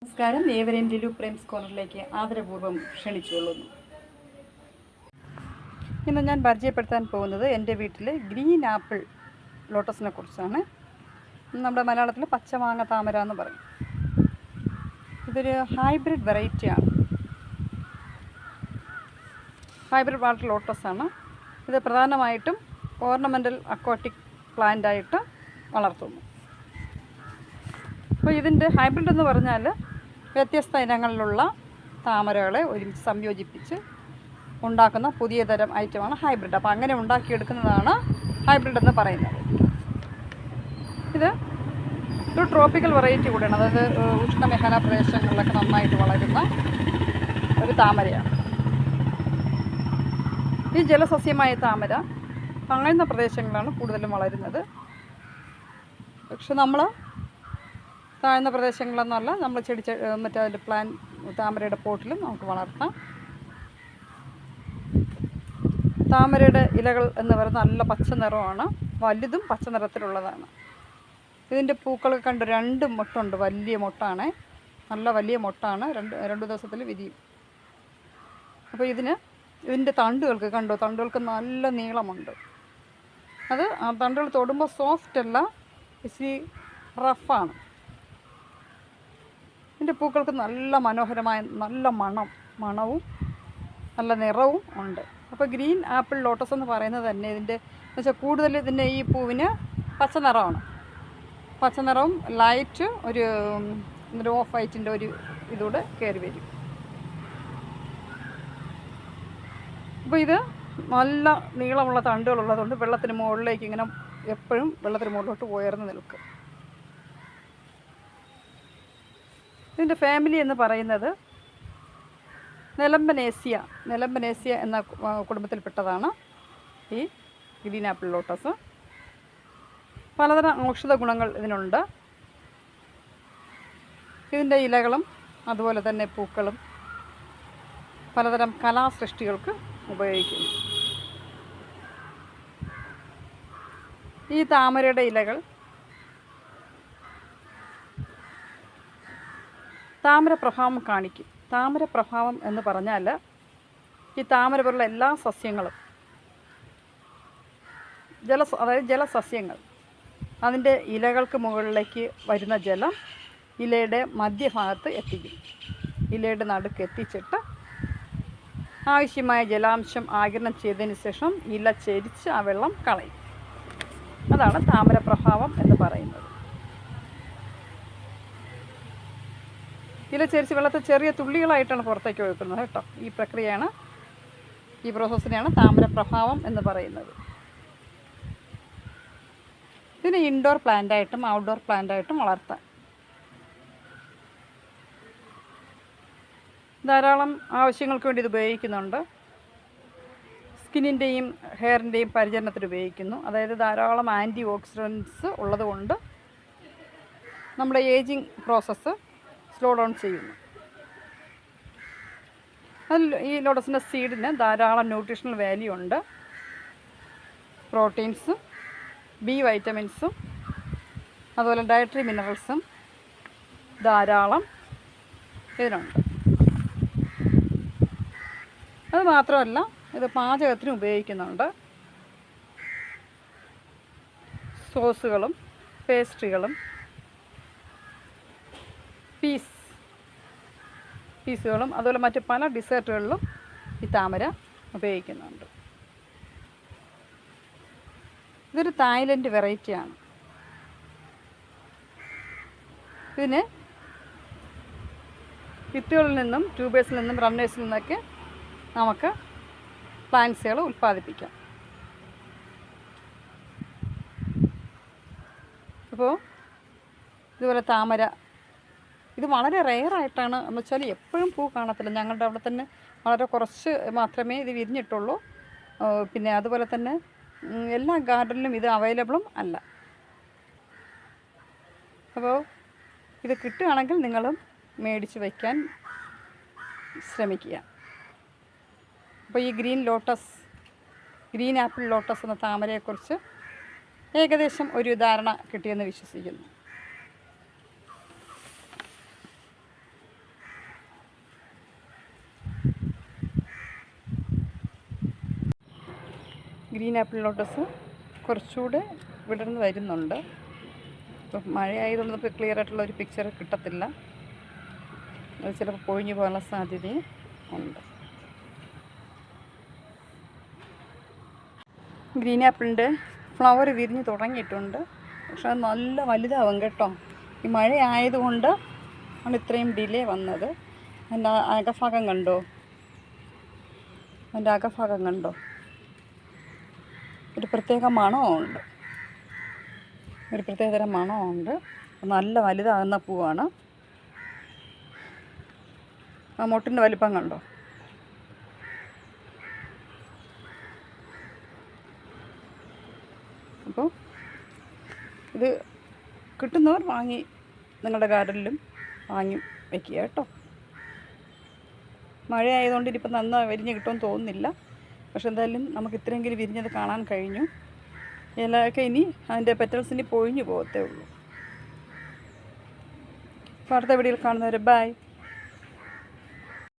നമസ്കാരം, ഏവരെയും ലിലു പ്രേംസ് കോർണറിലേക്ക് ആദരപൂർവ്വം ക്ഷണിച്ചുകൊള്ളുന്നു. ഇന്ന് ഞാൻ പരിചയപ്പെടുത്താൻ പോകുന്നത് എൻ്റെ വീട്ടിലെ ഗ്രീൻ ആപ്പിൾ ലോട്ടസിനെ കുറിച്ചാണ്. നമ്മുടെ മലയാളത്തിൽ പച്ചമാങ്ങ താമര എന്ന് പറയും. ഇതൊരു ഹൈബ്രിഡ് വെറൈറ്റിയാണ്. ഹൈബ്രിഡ് വാട്ടർ ലോട്ടസാണ്. ഇത് പ്രധാനമായിട്ടും ഓർണമെൻ്റൽ അക്വാട്ടിക് പ്ലാന്റായിട്ട് വളർത്തുന്നു. അപ്പോൾ ഇതിൻ്റെ ഹൈബ്രിഡ് എന്ന് പറഞ്ഞാൽ വ്യത്യസ്ത ഇനങ്ങളിലുള്ള താമരകളെ ഒരുമിച്ച് സംയോജിപ്പിച്ച് ഉണ്ടാക്കുന്ന പുതിയ തരം ഐറ്റമാണ് ഹൈബ്രിഡ്. അപ്പോൾ അങ്ങനെ ഉണ്ടാക്കിയെടുക്കുന്നതാണ് ഹൈബ്രിഡ് എന്ന് പറയുന്നത്. ഇത് ഒരു ട്രോപ്പിക്കൽ വെറൈറ്റി കൂടിയാണ്. അതായത് ഉഷ്ണമേഖലാ പ്രദേശങ്ങളിലൊക്കെ നന്നായിട്ട് വളരുന്ന ഒരു താമരയാണ്. ഈ ജലസസ്യമായ താമര താഴ്ന്ന പ്രദേശങ്ങളിലാണ് കൂടുതലും വളരുന്നത്. പക്ഷെ നമ്മൾ താഴ്ന്ന പ്രദേശങ്ങളൊന്നുമല്ല, നമ്മൾ മറ്റേ താമരയുടെ പോട്ടിലും നമുക്ക് വളർത്താം. താമരയുടെ ഇലകൾ എന്ന് പറയുന്നത് നല്ല പച്ച നിറമാണ്, വലുതും പച്ച നിറത്തിലുള്ളതാണ്. ഇതിൻ്റെ പൂക്കളൊക്കെ കണ്ട് 2 മൊട്ടുണ്ട്, വലിയ മൊട്ടാണ്, നല്ല വലിയ മൊട്ടാണ്, രണ്ട് ദിവസത്തിൽ വിരിയും. അപ്പോൾ ഇതിൻ്റെ തണ്ടുകൾക്ക് കണ്ടോ, തണ്ടുകൾക്ക് നല്ല നീളമുണ്ട്. അത് ആ തണ്ടുകൾ തൊടുമ്പോൾ സോഫ്റ്റ് അല്ല, ഇച്ചിരി റഫാണ്. ഇതിൻ്റെ പൂക്കൾക്ക് നല്ല മനോഹരമായ നല്ല മണവും നല്ല നിറവും ഉണ്ട്. അപ്പോൾ ഗ്രീൻ ആപ്പിൾ ലോട്ടസ് എന്ന് പറയുന്നത് തന്നെ ഇതിൻ്റെ എന്നുവെച്ചാൽ കൂടുതൽ ഇതിൻ്റെ ഈ പൂവിന് പച്ച നിറമാണ്. പച്ച നിറവും ലൈറ്റ് ഒരു ഓഫ് വൈറ്റിൻ്റെ ഒരു ഇതൂടെ കയറി വരും. അപ്പോൾ ഇത് നല്ല നീളമുള്ള തണ്ടുകളുള്ളതുകൊണ്ട് വെള്ളത്തിന് മുകളിലേക്ക് ഇങ്ങനെ എപ്പോഴും വെള്ളത്തിന് മുകളിലോട്ട് ഉയർന്നു നിൽക്കും. ഇതിൻ്റെ ഫാമിലി എന്ന് പറയുന്നത് നെലംബനേസിയ എന്ന കുടുംബത്തിൽപ്പെട്ടതാണ് ഈ ഗ്രീൻ ആപ്പിൾ ലോട്ടസ്. പലതരം ഔഷധ ഗുണങ്ങൾ ഇതിനുണ്ട്. ഇതിൻ്റെ ഇലകളും അതുപോലെ തന്നെ പൂക്കളും പലതരം കലാസൃഷ്ടികൾക്ക് ഉപയോഗിക്കുന്നു. ഈ താമരയുടെ ഇലകൾ താമരപ്രഭാവം കാണിക്കും. താമരപ്രഭാവം എന്ന് പറഞ്ഞാൽ ഈ താമര പോലുള്ള എല്ലാ സസ്യങ്ങളും അതായത് ജലസസ്യങ്ങൾ അതിൻ്റെ ഇലകൾക്ക് മുകളിലേക്ക് വരുന്ന ജലം ഇലയുടെ മധ്യഭാഗത്ത് എത്തിക്കും. ഇലയുടെ നടുക്ക് എത്തിച്ചിട്ട് ആവശ്യമായ ജലാംശം ആഗിരണം ചെയ്തതിന് ശേഷം ഇല ചെരിച്ച് ആ വെള്ളം കളയും. അതാണ് താമരപ്രഭാവം എന്ന് പറയുന്നത്. ഇല ചെരിച്ച് വെള്ളത്തെ ചെറിയ തുള്ളികളായിട്ടാണ് പുറത്തേക്ക് ഒഴുക്കുന്നത് കേട്ടോ. ഈ പ്രോസസ്സിനെയാണ് താമരപ്രഭാവം എന്ന് പറയുന്നത്. ഇതിന് ഇൻഡോർ പ്ലാന്റായിട്ടും ഔട്ട്ഡോർ പ്ലാന്റായിട്ടും വളർത്താം. ധാരാളം ആവശ്യങ്ങൾക്ക് വേണ്ടി ഇത് ഉപയോഗിക്കുന്നുണ്ട്. സ്കിന്നിൻ്റെയും ഹെയറിൻ്റെയും പരിചരണത്തിന് ഉപയോഗിക്കുന്നു. അതായത് ധാരാളം ആൻറ്റി ഓക്സിഡൻസ് ഉള്ളതുകൊണ്ട് നമ്മുടെ ഏജിങ് പ്രോസസ്സ് സ്ലോ ഡൗൺ ചെയ്യുന്നു. ഈ ലോട്ടസിൻ്റെ സീഡിന് ധാരാളം ന്യൂട്രീഷണൽ വാല്യൂ ഉണ്ട്. പ്രോട്ടീൻസും ബി വൈറ്റമിൻസും അതുപോലെ ഡയറ്ററി മിനറൽസും ധാരാളം ഇതിനുണ്ട്. അത് മാത്രമല്ല, ഇത് പാചകത്തിന് ഉപയോഗിക്കുന്നുണ്ട്. സോസുകളും പേസ്ട്രികളും പീസുകളും അതുപോലെ മറ്റ് പല ഡിസേർട്ടുകളിലും ഈ താമര ഉപയോഗിക്കുന്നുണ്ട്. ഇതൊരു തായ്ലൻഡ് വെറൈറ്റിയാണ്. ഇതിന് വിത്തുകളിൽ നിന്നും ട്യൂബേഴ്സിൽ നിന്നും റണ്ണേഴ്സിൽ നിന്നൊക്കെ നമുക്ക് പ്ലാന്റ്സുകൾ ഉൽപ്പാദിപ്പിക്കാം. അപ്പോൾ ഇതുപോലെ താമര ഇത് വളരെ റെയറായിട്ടാണ് എന്ന് വെച്ചാൽ എപ്പോഴും പൂ കാണത്തില്ല. ഞങ്ങളുടെ അവിടെ തന്നെ വളരെ കുറച്ച് മാത്രമേ ഇത് വിരിഞ്ഞിട്ടുള്ളൂ. പിന്നെ അതുപോലെ തന്നെ എല്ലാ ഗാർഡനിലും ഇത് അവൈലബിളും അല്ല. അപ്പോൾ ഇത് കിട്ടുകയാണെങ്കിൽ നിങ്ങളും മേടിച്ച് വയ്ക്കാൻ ശ്രമിക്കുക. അപ്പോൾ ഈ ഗ്രീൻ ആപ്പിൾ ലോട്ടസ് എന്ന താമരയെക്കുറിച്ച് ഏകദേശം ഒരു ധാരണ കിട്ടിയെന്ന് വിശ്വസിക്കുന്നു. ഗ്രീൻ ആപ്പിൾ ലോട്ടസ് കുറച്ചുകൂടെ വിടർന്ന് വരുന്നുണ്ട്. ഇപ്പം മഴയായതുകൊണ്ട് നമുക്ക് ക്ലിയർ ആയിട്ടുള്ള ഒരു പിക്ചർ കിട്ടത്തില്ല. അത് ചിലപ്പോൾ പൊഴിഞ്ഞു പോകാനുള്ള സാധ്യതയും ഉണ്ട്. ഗ്രീൻ ആപ്പിളിൻ്റെ ഫ്ലവർ വിരിഞ്ഞ് തുടങ്ങിയിട്ടുണ്ട്. പക്ഷെ അത് നല്ല വലുതാവും കേട്ടോ. ഈ മഴ ആയതുകൊണ്ട് ആണ് ഇത്രയും ഡിലേ വന്നത്. അതിൻ്റെ അകഭാഗം കണ്ടോ? അതിൻ്റെ അകഭാഗം കണ്ടോ? ഒരു പ്രത്യേക മണമുണ്ട്, ഒരു പ്രത്യേകതരം മണമുണ്ട്. നല്ല വലുതാകുന്ന പൂവാണ്. ആ മൊട്ടിൻ്റെ വലിപ്പം കണ്ടോ? അപ്പോൾ ഇത് കിട്ടുന്നവർ വാങ്ങി നിങ്ങളുടെ ഗാർഡനിലും വാങ്ങി വയ്ക്കുക കേട്ടോ. മഴയായതുകൊണ്ട് ഇനിയിപ്പോൾ നന്നായി വിരിഞ്ഞ് കിട്ടുമെന്ന് തോന്നുന്നില്ല. പക്ഷെ എന്തായാലും നമുക്ക് ഇത്രയെങ്കിലും വിരിഞ്ഞത് കാണാൻ കഴിഞ്ഞു. ഇലയൊക്കെ ഇനി അതിൻ്റെ പെറ്റൽസ് ഇനി പൊഴിഞ്ഞു പോകത്തേ ഉള്ളൂ. അപ്പോൾ അടുത്ത വീഡിയോയിൽ കാണുന്നവരെ ബൈ.